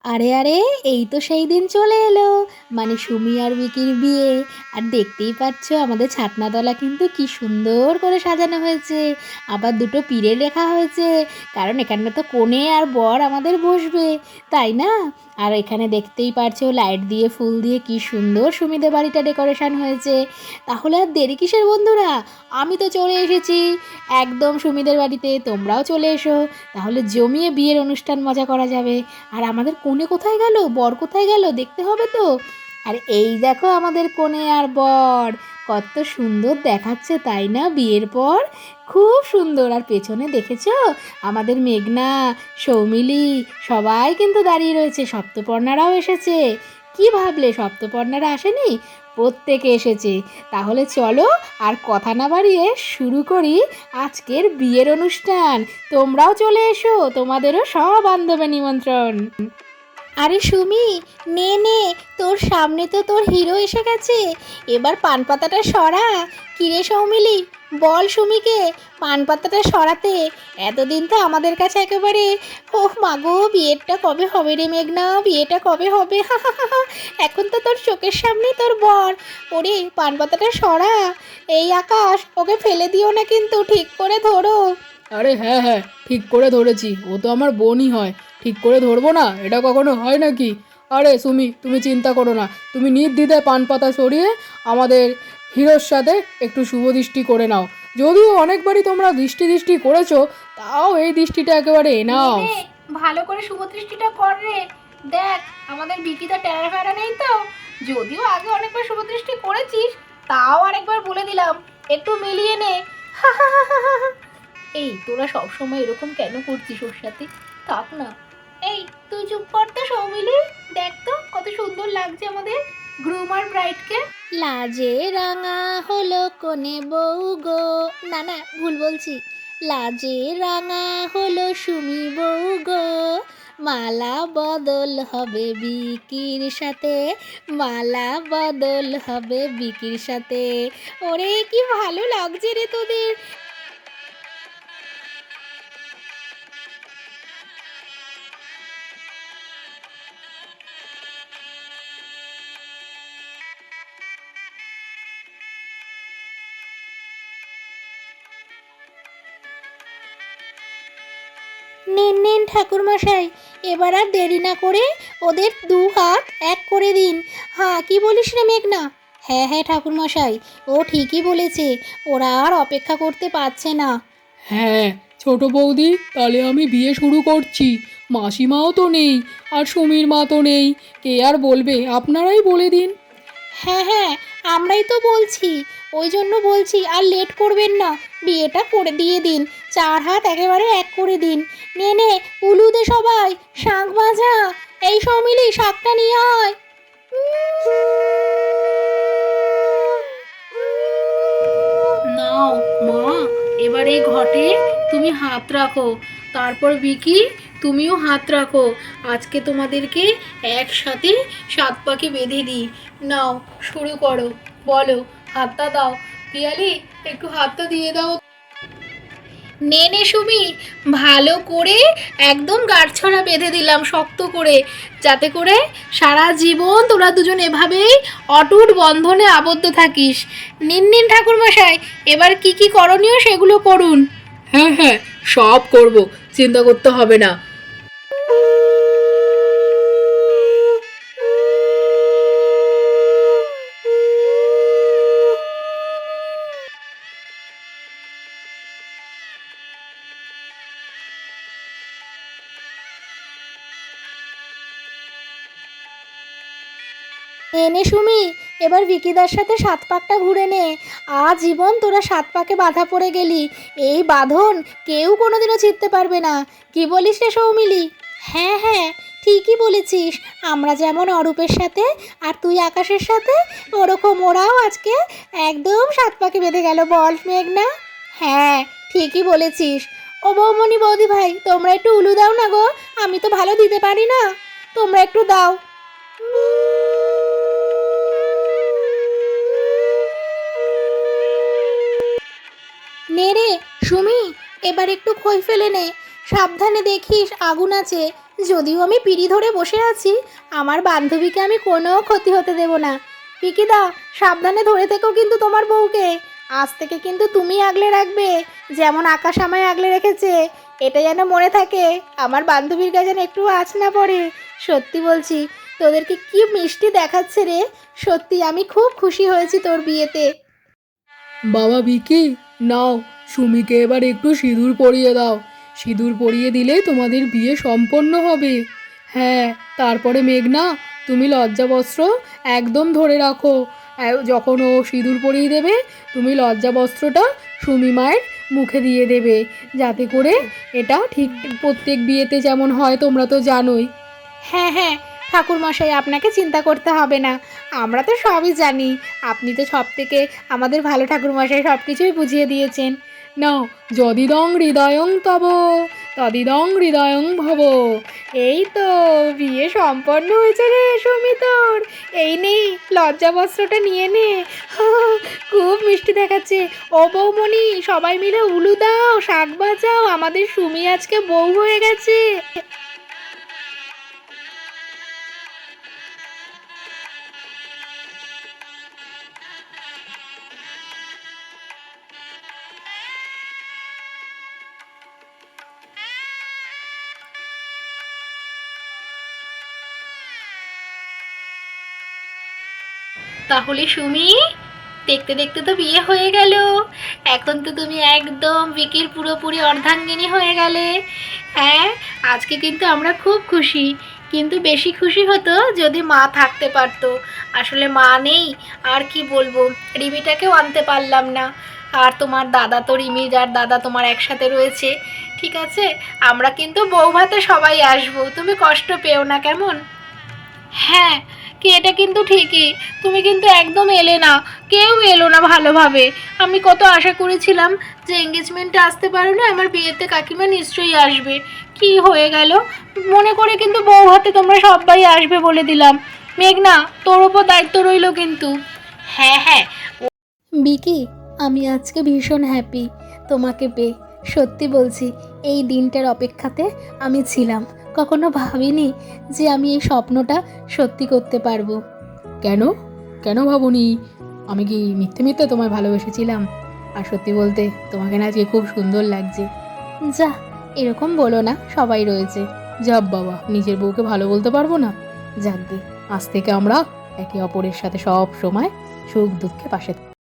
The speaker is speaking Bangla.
আরে আরে, এই তো সেই দিন চলে এলো। মানে সুমি আর বিকির বিয়ে। আর দেখতেই পাচ্ছ আমাদের ছাতনাতলা কিন্তু কি সুন্দর করে সাজানো হয়েছে। আবার দুটো পীরে লেখা হয়েছে, কারণ এখানে তো কনে আর বর আমাদের বসবে, তাই না? আর এখানে দেখতেই পারছো লাইট দিয়ে ফুল দিয়ে কি সুন্দর সুমিদের বাড়িটা ডেকোরেশন হয়েছে। তাহলে আর দেরি কিসের বন্ধুরা, আমি তো চলে এসেছি একদম সুমিদের বাড়িতে, তোমরাও চলে এসো। তাহলে জমিয়ে বিয়ের অনুষ্ঠান মজা করা যাবে। আর আমাদের কনে কোথায় গেল, বর কোথায় গেল দেখতে হবে তো। আর এই দেখো আমাদের কনে আর বর, কত সুন্দর দেখাচ্ছে তাই না বিয়ের পর। খুব সুন্দর। আর পেছনে দেখেছো আমাদের মেঘনা, সৌমিলি সবাই কিন্তু দাঁড়িয়ে রয়েছে, সপ্তপর্ণারাও এসেছে। কি ভাবলে সপ্তপর্ণারা আসেনি? প্রত্যেকে এসেছে। তাহলে চলো আর কথা না বাড়িয়ে শুরু করি আজকের বিয়ের অনুষ্ঠান। তোমরাও চলে এসো, তোমাদেরও সব বান্ধবে নিমন্ত্রণ। আরে সুমি, নে নে, তোর সামনে তো তোর হিরো এসে গেছে। এবার পান পাতাটা সরা। কিরে সৌমিলি, বল সুমিকে পান পাতাটা সরাতে। এতদিন তো আমাদের কাছে একেবারে ওহ মাগো বিয়েটা কবে হবে রে মেঘনা, বিয়েটা কবে হবে, হা হা হা হা। এখন তো তোর চোখের সামনেই তোর বর। ওরে পান পাতাটা সরা। এই আকাশ, ওকে ফেলে দিও না কিন্তু, ঠিক করে ধরো। আরে হ্যাঁ হ্যাঁ, ঠিক করে ধরেছি, ও তো আমার বোনই হয়। ঠিক করে ধরবো না? এটা কখনো হয় নাকি? আরে সুমি, তুমি চিন্তা করো না, তুমি নির্দ্বিধায় পান পাতা সরিয়ে আমাদের হিরোর সাথে একটু শুভ দৃষ্টি করে নাও। যদিও অনেকবারই তোমরা দৃষ্টি দৃষ্টি করেছো, তাও এই দৃষ্টিটা একেবারে নে এনাও। নে, ভালো করে শুভদৃষ্টিটা কর রে। দেখ আমাদের বিকিটা টেরা ফেরা নেই তো। যদিও আগে অনেকবার শুভদৃষ্টি করেছিস, তাও আরেকবার বলে দিলাম, একটু মিলিয়ে নে। এই তোরা সবসময় এরকম কেন করছিস ওর সাথে? থাক না। এই তুই চুপ কর তো সৌমিলি। দেখ তো কত সুন্দর লাগছে আমাদের গ্রুম আর ব্রাইডকে। লাজে রাঙা হলো কোনে বউ গো। না না, ভুল বলছি। লাজে রাঙা হলো সুমি বউ গো। মালা বদল হবে বিকির সাথে, মালা বদল হবে বিকির সাথে। ওরে কি ভালো লাগছে রে তোদের। নিন নিন ঠাকুরমশাই, এবার আর দেরি না করে ওদের দু হাত এক করে দিন। হ্যাঁ কি বলিস রে মেঘনা? হ্যাঁ হ্যাঁ ঠাকুরমশাই, ও ঠিকই বলেছে, ওরা আর অপেক্ষা করতে পারছে না। হ্যাঁ, ছোট বৌদি, তাহলে আমি বিয়ে শুরু করছি। মাসিমাও তো নেই, আর সুমির মা তো নেই, কে আর বলবে, আপনারাই বলে দিন। হ্যাঁ হ্যাঁ, আমরাই তো বলছি, ওই জন্য বলছি আর লেট করবেন না, বিয়েটা করে দিয়ে দিন। চার হাত একেবারে এক করে দিন। নে নে, উলু দে সবাই, শাঁখ বাজা। এই সৌমিলি শাঁখটা নিয়ে আয়। নাও মা, এবার এই ঘটে তুমি হাত রাখো। তারপর বিকি, তুমিও হাত রাখো। আজকে তোমাদেরকে একসাথে সাত পাকে বেঁধে দিই। নাও শুরু করো, বলো, হাতটা দাও। পিয়ালি, একটু হাতটা দিয়ে দাও। নে নে সুমি, ভালো করে একদম গাঁটছড়া বেঁধে দিলাম শক্ত করে, যাতে করে সারা জীবন তোরা দুজন এভাবেই অটুট বন্ধনে আবদ্ধ থাকিস। নিন নিন ঠাকুরমশাই, এবার কি কি করণীয় সেগুলো করুন। হ্যাঁ হ্যাঁ, সব করব, চিন্তা করতে হবে না। এনে সুমি, এবার বিকিদার সাথে সাত পাকটা ঘুরে নে। আজীবন তোরা সাত পাকে বাঁধা পড়ে গেলি। এই বাঁধন কেউ কোনোদিনও ছিঁড়তে পারবে না। কি বলিস রে সৌমিলি? হ্যাঁ হ্যাঁ, ঠিকই বলেছিস। আমরা যেমন অরূপের সাথে আর তুই আকাশের সাথে, ওরকম ওরাও আজকে একদম সাত পাকে বেঁধে গেল, বল মেঘনা? হ্যাঁ, ঠিকই বলেছিস। ও বৌমনি বৌদি ভাই, তোমরা একটু উলু দাও না গো, আমি তো ভালো দিতে পারি না, তোমরা একটু দাও। নে রে সুমি, এবার একটু খই ফেলে নে। সাবধানে দেখিস আগুন আছে, যদিও আমি পিঁড়ি ধরে বসে আছি, আমার বান্ধবীকে আমি কোনো ক্ষতি হতে দেব না। পিকিদা, সাবধানে ধরে থেকো কিন্তু তোমার বউকে। আজ থেকে কিন্তু তুমি আগলে রাখবে, যেমন আকাশ আমায় আগলে রেখেছে। এটা যেন মনে থাকে, আমার বান্ধবীর গায়ে যেন একটু আঁচ না পড়ে। সত্যি বলছি, তোদেরকে কি মিষ্টি দেখাচ্ছে রে। সত্যি আমি খুব খুশি হয়েছি তোর বিয়েতে। বাবা বিকি, নাও, সুমিকে এবার একটু সিঁদুর পরিয়ে দাও। সিঁদুর পরিয়ে দিলেই তোমাদের বিয়ে সম্পন্ন হবে। হ্যাঁ, তারপরে মেঘনা, তুমি লজ্জাবস্ত্র একদম ধরে রাখো। যখন ও সিঁদুর পরিয়ে দেবে, তুমি লজ্জাবস্ত্রটা সুমি মায়ের মুখে দিয়ে দেবে, যাতে করে এটা ঠিক প্রত্যেক বিয়েতে যেমন হয়, তোমরা তো জানোই। হ্যাঁ হ্যাঁ, ঠাকুরমশাই আপনাকে চিন্তা করতে হবে না, আমরা তো সবই জানি। আপনি তো সব থেকে আমাদের ভালো ঠাকুরমশাই, সব কিছুই বুঝিয়ে দিয়েছেন। নাও, যদিদং হৃদয়ং তব তদিদং হৃদয়ং ভব। এই তো বিয়ে সম্পন্ন হয়েছে রে সুমিতর। এই নেই, লজ্জা বস্ত্রটা নিয়ে নে। খুব মিষ্টি দেখাচ্ছে। ও বৌমণি, সবাই মিলে উলু দাও, শাক বাজাও, আমাদের সুমি আজকে বউ হয়ে গেছে। তাহলে সুমি, দেখতে দেখতে তো বিয়ে হয়ে গেল। এখন তো তুমি একদম বিকির পুরোপুরি অর্ধাঙ্গিনী হয়ে গেলে। হ্যাঁ, আজকে কিন্তু আমরা খুব খুশি, কিন্তু বেশি খুশি হতো যদি মা থাকতে পারতো। আসলে মা নেই, আর কি বলবো, রিমিটাকেও আনতে পারলাম না। আর তোমার দাদা তো, রিমির আর দাদা তোমার একসাথে রয়েছে। ঠিক আছে, আমরা কিন্তু বউ ভাতে সবাই আসবো, তুমি কষ্ট পেও না, কেমন? হ্যাঁ, কি এটা কিন্তু ঠিকই, তুমি কিন্তু একদম এলে না, কেউ এলো না ভালোভাবে। আমি কত আশা করেছিলাম যে এঙ্গেজমেন্টে আসতে পারো না, আমার বিয়েতে কাকিমা নিশ্চয়ই আসবে। কি হয়ে গেল, মনে করে কিন্তু বউ হাতে তোমরা সবাই আসবে বলে দিলাম। মেঘনা, তোর ওপর দায়িত্ব রইলো কিন্তু। হ্যাঁ হ্যাঁ। বিকি, আমি আজকে ভীষণ হ্যাপি তোমাকে পেয়ে। সত্যি বলছি, এই দিনটার অপেক্ষাতে আমি ছিলাম। কখনো ভাবিনি যে আমি এই স্বপ্নটা সত্যি করতে পারবো। কেন কেন ভাবুনি? আমি কি মিথ্যে মিথ্যে তোমায় ভালোবেসেছিলাম? আর সত্যি বলতে, তোমাকে না আজকে খুব সুন্দর লাগছে। যা, এরকম বলো না, সবাই রয়েছে। যাব বাবা, নিজের বউকে ভালো বলতে পারবো না? যাকগে, আজ থেকে আমরা একে অপরের সাথে সব সময় সুখ দুঃখে পাশে